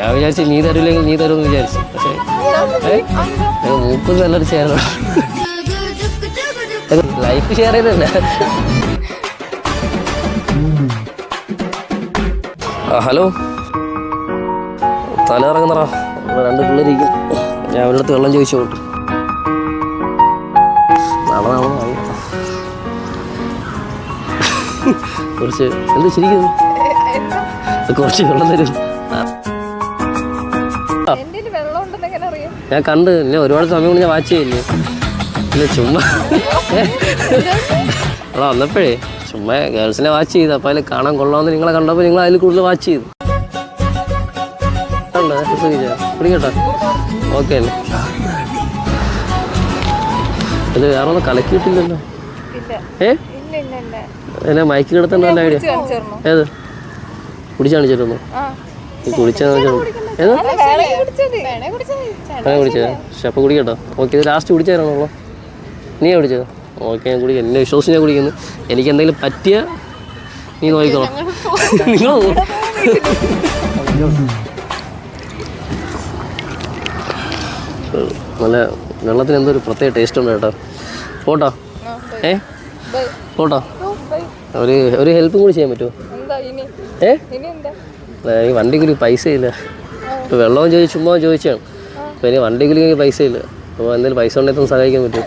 ഞാൻ വിചാരിച്ചു നീ തരൂല്ലെങ്കിൽ നീ തരുമെന്ന് വിചാരിച്ചു. പക്ഷേ മൂക്കും നല്ലൊരു ചേരണം. Life share ചെയ്തല്ല. ഹലോ, തല ഇറങ്ങുന്നറാ. രണ്ട് പിള്ളേരിക്കും. ഞാൻ അവരുടെ അടുത്ത് വെള്ളം ചോദിച്ചു പോട്ട്. കുറച്ച് എന്ത് ശരിക്കും കുറച്ച് വെള്ളം തരും. ഞാൻ കണ്ട് ഇല്ല, ഒരുപാട് സമയം കൊണ്ട് ഞാൻ വാച്ച് ചെയ്യില്ലേ. ഇല്ല ചുമ്മാ അവിടെ വന്നപ്പോഴേ ചുമ്മാ ഗേൾസിനെ വാച്ച് ചെയ്തു. അപ്പോൾ അതിൽ കാണാൻ കൊള്ളാമെന്ന് നിങ്ങളെ കണ്ടപ്പോൾ നിങ്ങൾ അതിൽ കൂടുതൽ വാച്ച് ചെയ്തു. പിടിക്കട്ടോ? ഓക്കെ അല്ലേ? ഇത് വേറെ ഒന്നും കലക്കിയിട്ടില്ലല്ലോ. എന്നെ മയക്കി കിടത്തണ്ട വല്ല ഐഡിയ? ഏത് കുടിച്ച് കാണിച്ചിരുന്നു? നീ കുടിച്ചാ ഏതാ കുടിച്ചത്? പക്ഷെ അപ്പോൾ കുടിക്കട്ടോ? ഓക്കെ, ഇത് ലാസ്റ്റ് കുടിച്ചായിരുന്നല്ലോ. നീ കുടിച്ചത്? ഓക്കെ, ഞാൻ കുടിക്കാം. എന്നെ വിശ്വസിച്ച് ഞാൻ കുടിക്കുന്നു. എനിക്ക് എന്തെങ്കിലും പറ്റിയ നീ നോക്കിക്കോളാം. നിങ്ങൾ നല്ല വെള്ളത്തിന് എന്തോ ഒരു പ്രത്യേക ടേസ്റ്റ് ഉണ്ട് കേട്ടോ. പോട്ടോ? പോട്ടോ? ഒരു ഹെൽപ്പും കൂടി ചെയ്യാൻ പറ്റുമോ? ഈ വണ്ടിക്കൂലി പൈസ ഇല്ല. ഇപ്പോൾ വെള്ളവും ചോദിച്ചു ചുമ്മാ ചോദിച്ചാണ്. അപ്പോൾ ഇനി വണ്ടിക്കൂലി എനിക്ക് പൈസ ഇല്ല. അപ്പോൾ എന്തെങ്കിലും പൈസ ഉണ്ടെങ്കിൽ സഹായിക്കാൻ പറ്റുമോ?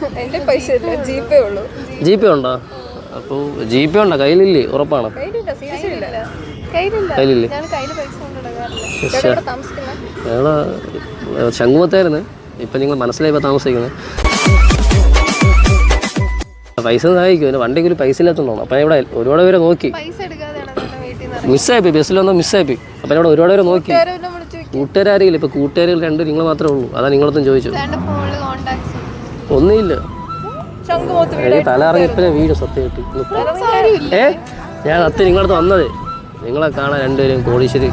ജി പേ ഉണ്ടോ? അപ്പോൾ ജി പേ ഉണ്ടോ? കയ്യിലില്ലേ? ഉറപ്പാണോ? കയ്യിലില്ലേ? ഞങ്ങള് ശംഖുമത്തായിരുന്നു. ഇപ്പം നിങ്ങൾ മനസ്സിലായപ്പോൾ താമസിക്കുന്നത്. പൈസ സഹായിക്കും. പിന്നെ വണ്ടിക്ക് ഒരു പൈസ ഇല്ലാത്തതുകൊണ്ടാണ്. അപ്പം ഇവിടെ ഒരുപാട് പേരെ നോക്കി. മിസ്സായിപ്പോയി, ബസ്സിലൊന്നും മിസ്സായിപ്പോയി. അപ്പം ഇവിടെ ഒരുപാട് പേരെ നോക്കി. കൂട്ടുകാരില്ല. ഇപ്പം കൂട്ടുകാരിൽ രണ്ട് നിങ്ങൾ മാത്രമേ ഉള്ളൂ. അതാ നിങ്ങളടുത്തും ചോദിച്ചു. ഒന്നുമില്ല. തല ഇറങ്ങിയപ്പോഴേ വീട് സത്യമായിട്ട് ഞാൻ സത്യം നിങ്ങളടുത്ത് വന്നത്. നിങ്ങളെ കാണാൻ രണ്ടുപേരും കോടീശ്വരി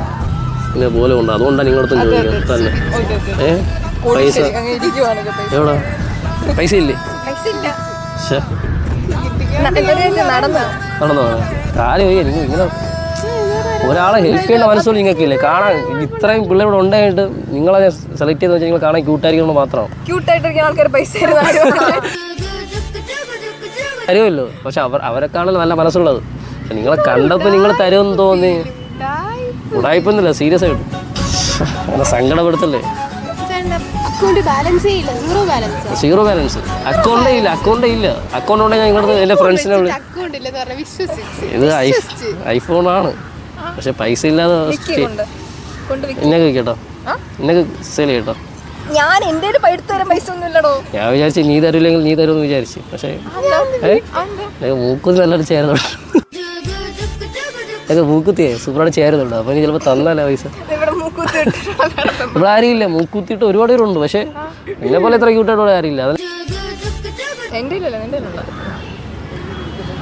പിന്നെ പോലെ ഉണ്ട്. അതുകൊണ്ടാണ് നിങ്ങളടുത്തും ചോദിക്കുന്നത് തന്നെ. പൈസ എവിടാ? പൈസ ഇല്ലേ? നടന്നോ? കാര്യം നിങ്ങൾ ഇങ്ങനെ ഒരാളെ ഹെൽപ്പ് ചെയ്യേണ്ട മനസ്സോട് നിങ്ങൾക്കില്ലേ? കാണാൻ ഇത്രയും പിള്ളേരോട് ഉണ്ടായിട്ട് നിങ്ങളെ സെലക്ട് ചെയ്ത് വെച്ചാൽ നിങ്ങൾ കാണാൻ ക്യൂട്ടായിരിക്കണം മാത്രമാണ്. തരുമല്ലോ. പക്ഷെ അവരെക്കാണല്ലോ നല്ല മനസ്സുള്ളത്. നിങ്ങളെ കണ്ടപ്പോൾ നിങ്ങൾ തരുമെന്ന് തോന്നി. ഉടായിപ്പൊന്നുമില്ല, സീരിയസ് ആയിട്ട്. അങ്ങനെ സങ്കടപ്പെടുത്തല്ലേ? സീറോ ബാലൻസ് അക്കൗണ്ടേ ഇല്ല. അക്കൗണ്ട് ഉണ്ടെങ്കിൽ ഞാൻ നിങ്ങളുടെ എൻ്റെ ഫ്രണ്ട്സിനെ ഇത് ഐഫോണാണ്. പക്ഷെ പൈസ ഇല്ലാതെ ഇന്നൊക്കെ കേട്ടോ, ഇന്നൊക്കെ സെയിൽ കേട്ടോ. ഞാൻ വിചാരിച്ചു നീ തരൂല്ലെങ്കിൽ നീ തരുമെന്ന് വിചാരിച്ചു. പക്ഷേ മൂക്കുത്തി നല്ലൊരു ചേരുന്നുണ്ട്. ഒക്കെ മൂക്കുത്തിയേ സൂപ്പറായിട്ട് ചേരുന്നുണ്ട്. അപ്പം നീ ചിലപ്പോൾ തന്നല്ല പൈസ. ഇവിടെ ആരുമില്ല. മൂക്കുത്തിയിട്ട് ഒരുപാട് പേരുണ്ട്. പക്ഷേ നിന്നെ പോലെ എത്ര ക്യൂട്ടായിട്ട് ആരുമില്ല. അത്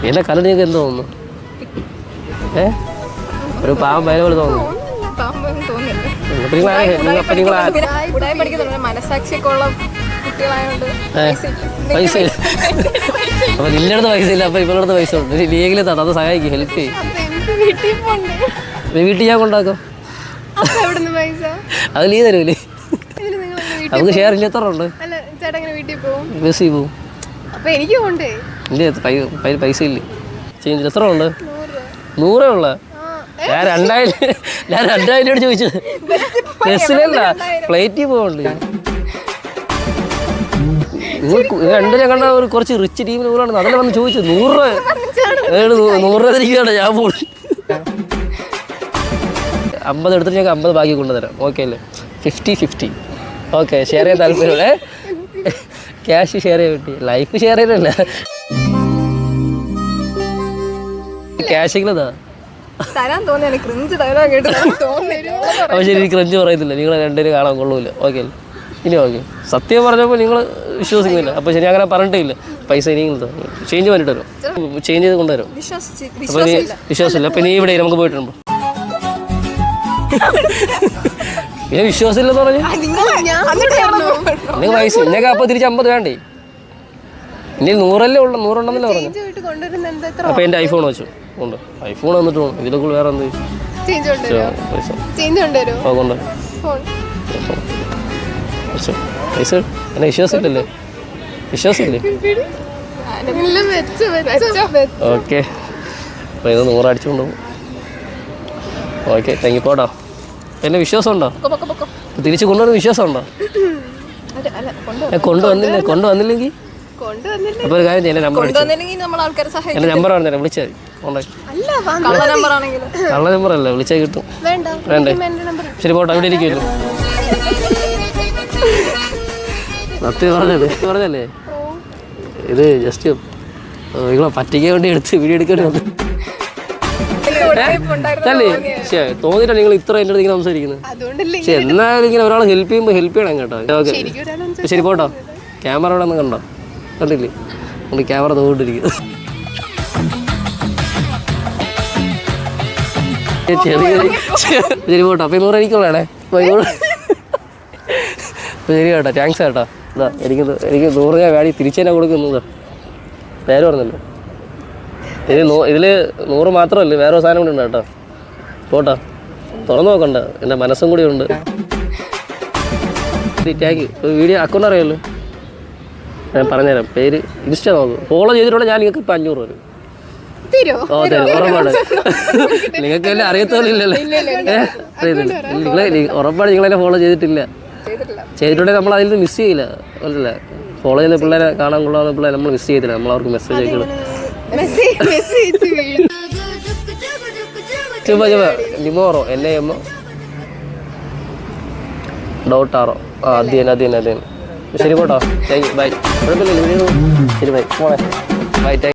എന്നെ കലട് നിങ്ങൾക്ക് എന്ത് തോന്നുന്നു? ഒരു പാവം പേരെ പോലെ തോന്നുന്നു. പൈസ അപ്പൊ നിന്റെ അടുത്ത് പൈസ ഇല്ല. അപ്പൊ ഇവരുടെ അടുത്ത് പൈസ ഉണ്ട്. ലീഗിൽ തട അത് സഹായിക്കും, ഹെൽപ്പ് ചെയ്യും. വീട്ടിൽ ഞാൻ കൊണ്ടാക്കും. അത് നീ തരൂലേ? നമുക്ക് ഷെയർ ഇല്ല. എത്ര ഉണ്ട്? ബസ്സിൽ പോവും. എൻ്റെ പൈസ ഇല്ലേ? ചേഞ്ച് എത്ര ഉണ്ട്? 100 ഉള്ള. ഞാൻ 2000 ചോദിച്ചു. ബസ്സിലല്ല, ഫ്ലൈറ്റിൽ പോകുന്നുണ്ട്. രണ്ടിനെ കണ്ട ഒരു കുറച്ച് റിച്ച് ടീമിന് പോലാണ്. അതല്ലേ വന്ന് ചോദിച്ചത്. 100 രൂപ തിരിക്കുകയാണ്. ഞാൻ പോകും. 50 എടുത്തിട്ട് ഞങ്ങൾക്ക് 50 ബാക്കി കൊണ്ടുതരാം. ഓക്കെ അല്ലേ? 50-50. ഓക്കെ, ഷെയർ ചെയ്യാൻ താല്പര്യമുള്ളേ? ക്യാഷ് ഷെയർ ചെയ്യാൻ പറ്റി. ലൈഫ് ഷെയർ ചെയ്തല്ല, ക്യാഷെങ്കിലതാ. അപ്പോൾ ശരി, ക്രഞ്ച് പറയത്തില്ല. നിങ്ങൾ രണ്ടുപേരും കാണാൻ കൊള്ളൂല. ഓക്കെ അല്ലേ? ഇനി ഓക്കെ. സത്യം പറഞ്ഞപ്പോൾ നിങ്ങൾ വിശ്വസിക്കുന്നില്ല. അപ്പോൾ ശരി, അങ്ങനെ പറഞ്ഞിട്ടില്ല. പൈസ ഇനി ചേഞ്ച് பண்ணிட்டு വരും. ചേഞ്ച് ചെയ്ത് കൊണ്ടുവരും. അപ്പോൾ നീ വിശ്വാസമില്ല. അപ്പോൾ നീ ഇവിടെ നമുക്ക് പോയിട്ടുണ്ടോ? ഞാൻ വിശ്വാസമില്ലെന്ന് പറഞ്ഞു. നിങ്ങൾ പൈസ എന്നൊക്കെ അപ്പോൾ തിരിച്ച് 50 വേണ്ടേ? ഇനി 100 ഉള്ളു. 100 ഉണ്ടെന്നല്ലേ പറഞ്ഞു. അപ്പോൾ എൻ്റെ ഐഫോൺ വെച്ചു ഉണ്ട്. ഐഫോൺ വന്നിട്ട് ഇതിലേക്കുള്ള വേറെ എന്ത്? പൈസ കൊണ്ടുവരും. പൈസ എന്നെ വിശ്വാസമില്ലല്ലേ? വിശ്വാസമില്ലേ? ഓക്കെ, അപ്പോൾ ഇത് 100 അടിച്ചുകൊണ്ട് പോകും. Okay, thank you. പോട്ടോ. എന്നെ വിശ്വാസമുണ്ടോ? തിരിച്ച് കൊണ്ടുവന്ന് വിശ്വാസമുണ്ടോ? കൊണ്ടുവന്നില്ലെങ്കിൽ അപ്പോൾ ഒരു കാര്യം ചെയ്യാം, എൻ്റെ നമ്പർ പറഞ്ഞുതരാം, വിളിച്ചാൽ മതി. കള്ള നമ്പറല്ല, വിളിച്ചാൽ കിട്ടും. വേണ്ടേ? ശരി, പോട്ടെ. അവിടെ ഇരിക്കുമല്ലോ. സത്യം പറഞ്ഞല്ലേ, ഇത് ജസ്റ്റ് നിങ്ങളെ പറ്റിക്കാൻ വേണ്ടി വീഡിയോ എടുക്കേണ്ടി വന്നു അല്ലേ? തോന്നിയിട്ടാണ് നിങ്ങൾ ഇത്ര എൻ്റെ അടുത്ത് ഇങ്ങനെ സംസാരിക്കുന്നത്. പക്ഷെ എന്നാലും ഇങ്ങനെ ഒരാൾ ഹെൽപ്പ് ചെയ്യുമ്പോൾ ഹെൽപ്പ് ചെയ്യണം കേട്ടോ. ഓക്കെ, ശരി, പോട്ടോ. ക്യാമറ ഇവിടെ ഒന്ന് കണ്ടോ? കണ്ടില്ലേ? നമ്മൾ ക്യാമറ തോന്നിട്ടിരിക്കുന്നു. ശരി, പോട്ടോ. അപ്പോൾ 100 എനിക്കുള്ളതാണേ. ശരി കേട്ടോ, താങ്ക്സ് കേട്ടോ. ഇതാ എനിക്ക് 100 രൂപ വേടി തിരിച്ചതിനെ കൊടുക്കുന്നത്. പേര് പറഞ്ഞല്ലോ. ഇതിൽ 100 മാത്രമല്ല, വേറെ സാധനം കൂടി ഉണ്ട് കേട്ടോ. പോട്ടോ, തുറന്നു നോക്കണ്ട, എൻ്റെ മനസ്സും കൂടി ഉണ്ട്. Thank you. വീഡിയോ അക്കൗണ്ട് അറിയാമല്ലോ, ഞാൻ പറഞ്ഞുതരാം. പേര് ഇൻസ്റ്റ നോക്കും, ഫോളോ ചെയ്തിട്ടുണ്ടെങ്കിൽ ഞാൻ നിങ്ങൾക്ക് ഇപ്പം 500 വരും. ഓ, തരും, ഉറപ്പാണ്. നിങ്ങൾക്ക് എല്ലാം അറിയത്തോലില്ലല്ലേ? ഉറപ്പാണ് നിങ്ങളെന്നെ ഫോളോ ചെയ്തിട്ടില്ല. ചെയ്തിട്ടുണ്ടെങ്കിൽ നമ്മൾ അതിൽ മിസ് ചെയ്യില്ല. അല്ല, ഫോളോ ചെയ്യുന്ന പിള്ളേരെ കാണാൻ കൊള്ളാവുന്ന പിള്ളേരെ നമ്മൾ മിസ് ചെയ്തില്ല. നമ്മൾ അവർക്ക് മെസ്സേജ് അയക്കണം. ലിമോറോ NAMO.RO. അത് തന്നെ. ശരി, പോട്ടോ. Thank you. ബൈ. കുഴപ്പമില്ല. ശരി, ബൈ. പോണേ. ബൈ.